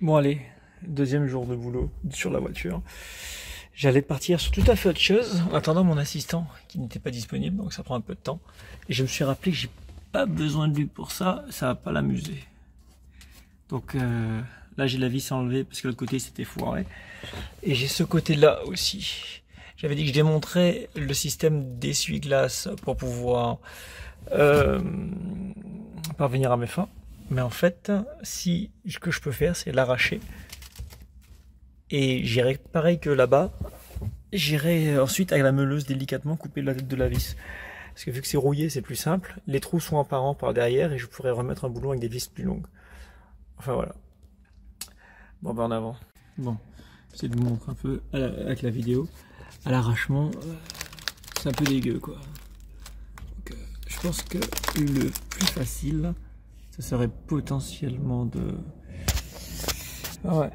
Bon allez, deuxième jour de boulot sur la voiture. J'allais partir sur tout à fait autre chose en attendant mon assistant qui n'était pas disponible, donc ça prend un peu de temps. Et je me suis rappelé que j'ai pas besoin de lui pour ça, ça va pas l'amuser. Donc là j'ai la vis enlevée parce que l'autre côté c'était foiré. Et j'ai ce côté-là aussi. J'avais dit que je démontrais le système d'essuie-glace pour pouvoir parvenir à mes fins. Mais en fait, ce que je peux faire, c'est l'arracher. Et j'irai pareil que là-bas. J'irai ensuite avec la meuleuse délicatement couper la tête de la vis. Parce que vu que c'est rouillé, c'est plus simple. Les trous sont apparents par derrière et je pourrais remettre un boulon avec des vis plus longues. Enfin voilà. Bon ben en avant. Bon, j'essaie de vous montrer un peu avec la vidéo. À l'arrachement, c'est un peu dégueu quoi. Donc, je pense que le plus facile, ça serait potentiellement de... Ouais.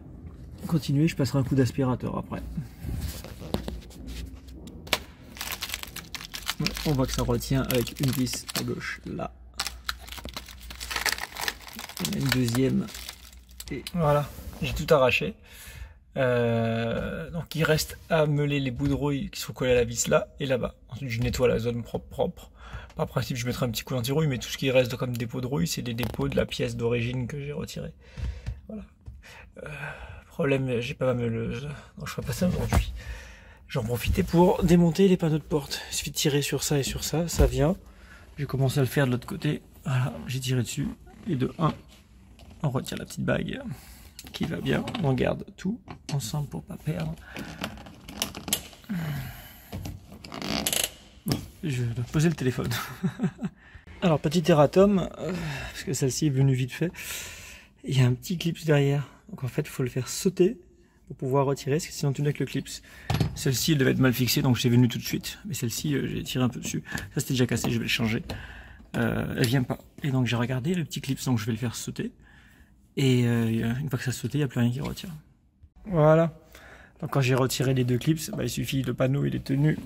Continuer, je passerai un coup d'aspirateur après. On voit que ça retient avec une vis à gauche là. On a une deuxième. Et voilà, j'ai tout arraché. Donc il reste à meuler les bouts de rouille qui sont collés à la vis là et là-bas. Ensuite je nettoie la zone propre. Par principe je mettrai un petit coup d'anti-rouille, mais tout ce qui reste comme dépôt de rouille, c'est des dépôts de la pièce d'origine que j'ai retirée. Voilà. Problème, j'ai pas ma meuleuse, donc je ferai pas ça aujourd'hui. J'en profitais pour démonter les panneaux de porte. Il suffit de tirer sur ça et sur ça, ça vient. J'ai commencé à le faire de l'autre côté. Voilà, j'ai tiré dessus. Et de 1, on retire la petite bague qui va bien. On garde tout ensemble pour pas perdre. Bon, je dois poser le téléphone. Alors, petit erratum, parce que celle-ci est venue vite fait. Il y a un petit clip derrière. Donc en fait, il faut le faire sauter pour pouvoir retirer, parce que sinon tu n'as que le clips. Celle-ci, elle devait être mal fixée, donc j'ai venu tout de suite. Mais celle-ci, j'ai tiré un peu dessus. Ça, c'était déjà cassé, je vais le changer. Elle vient pas. Et donc j'ai regardé le petit clips, donc je vais le faire sauter. Et une fois que ça a sauté, il n'y a plus rien qui retient. Voilà. Donc quand j'ai retiré les deux clips, bah, il suffit, le panneau il est tenu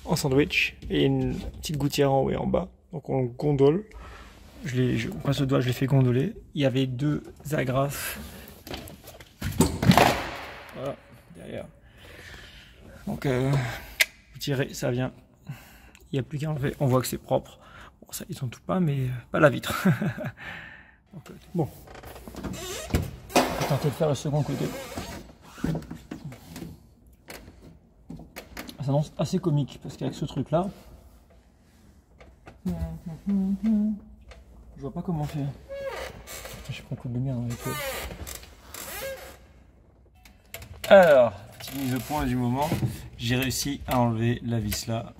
en sandwich et une petite gouttière en haut et en bas. Donc on gondole. Je passe le doigt, je l'ai fait gondoler. Il y avait deux agrafes. Voilà, derrière. Donc vous tirez, ça vient. Il n'y a plus qu'à enlever. On voit que c'est propre. Bon, ça ils sont tout pas, mais pas la vitre. Bon. On va tenter de faire le second côté. Ça s'annonce assez comique parce qu'avec ce truc là. Je vois pas comment faire. J'ai pris un coup de lumière dans les yeux. Alors, petite mise au point du moment. J'ai réussi à enlever la vis là.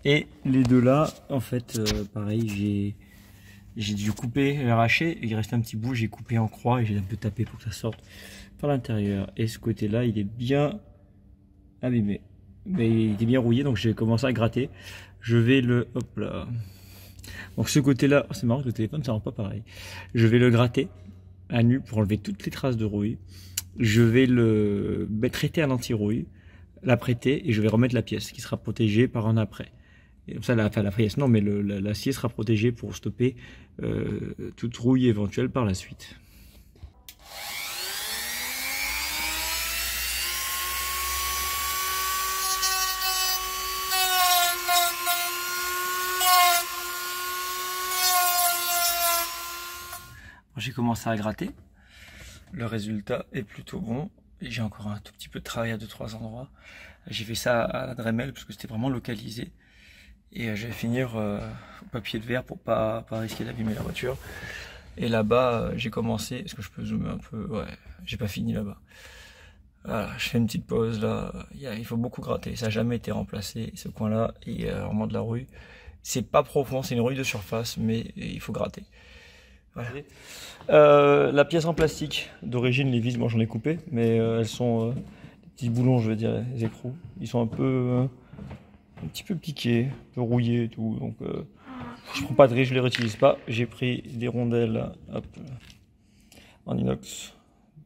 Et les deux là, en fait, pareil, j'ai dû couper, arracher. Il reste un petit bout, j'ai coupé en croix et j'ai un peu tapé pour que ça sorte par l'intérieur. Et ce côté là, il est bien abîmé. Mais il était bien rouillé, donc j'ai commencé à gratter. Je vais le... Hop là. Donc ce côté-là, c'est marrant que le téléphone ça rend pas pareil. Je vais le gratter à nu pour enlever toutes les traces de rouille. Je vais le traiter à l'anti-rouille, l'apprêter et je vais remettre la pièce qui sera protégée par un après. Et comme ça, la pièce non, mais l'acier sera protégé pour stopper toute rouille éventuelle par la suite. J'ai commencé à gratter, le résultat est plutôt bon, et j'ai encore un tout petit peu de travail à 2-3 endroits. J'ai fait ça à la Dremel parce que c'était vraiment localisé, et je vais finir au papier de verre pour pas risquer d'abîmer la voiture. Et là-bas, j'ai commencé, est-ce que je peux zoomer un peu? Ouais, j'ai pas fini là-bas. Voilà, je fais une petite pause là, il faut beaucoup gratter, ça n'a jamais été remplacé, ce coin-là, il y a vraiment de la rouille. C'est pas profond, c'est une rouille de surface, mais il faut gratter. Voilà. La pièce en plastique d'origine, les vis, bon j'en ai coupé, mais elles sont des petits boulons, je veux dire, les écrous. Ils sont un petit peu piqués, un peu rouillés et tout. Donc je prends pas de risque, je les réutilise pas. J'ai pris des rondelles, hop, en inox,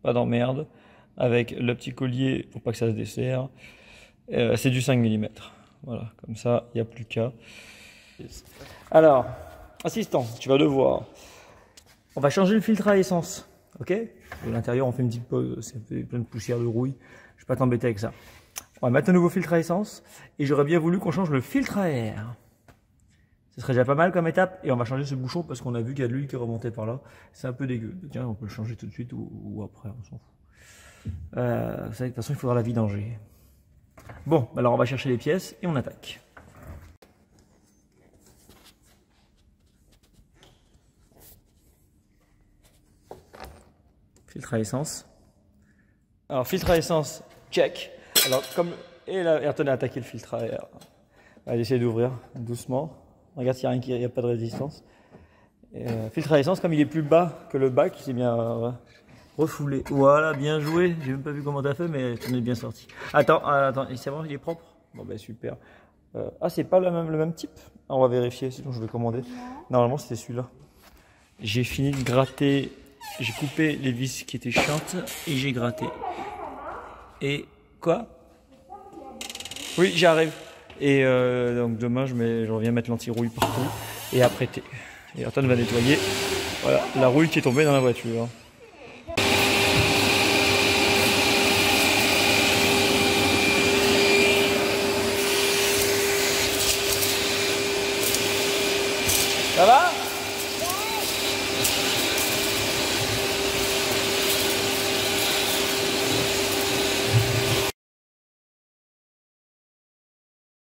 pas d'emmerde, avec le petit collier pour pas que ça se desserre. C'est du 5 mm. Voilà, comme ça, il n'y a plus qu'à. Alors, assistant, tu vas devoir. On va changer le filtre à essence. Ok? Et l'intérieur, on fait une petite pause, ça fait plein de poussière, de rouille. Je vais pas t'embêter avec ça. On va mettre un nouveau filtre à essence et j'aurais bien voulu qu'on change le filtre à air. Ce serait déjà pas mal comme étape et on va changer ce bouchon parce qu'on a vu qu'il y a de l'huile qui est remontée par là. C'est un peu dégueu. Tiens, on peut le changer tout de suite ou après, on s'en fout. De toute façon, il faudra la vidanger. Bon, alors on va chercher les pièces et on attaque. Filtre à essence. Alors, filtre à essence, check. Alors, comme. Et là, Ayrton a attaqué le filtre à air. On va essayer d'ouvrir doucement. Regarde s'il n'y a pas de résistance. Et, filtre à essence, comme il est plus bas que le bac, il s'est bien refoulé. Voilà, bien joué. J'ai même pas vu comment t'as fait, mais tu en es bien sorti. Attends, et c'est bon, il est propre? Bon, ben super. C'est pas le même type? Ah, on va vérifier, sinon je vais commander. Normalement, c'était celui-là. J'ai fini de gratter. J'ai coupé les vis qui étaient chiantes et j'ai gratté. Et quoi? Oui, j'y arrive. Et donc demain, je reviens mettre l'anti-rouille partout et apprêter. Et Ayrton va nettoyer. Voilà, la rouille qui est tombée dans la voiture. Ça va?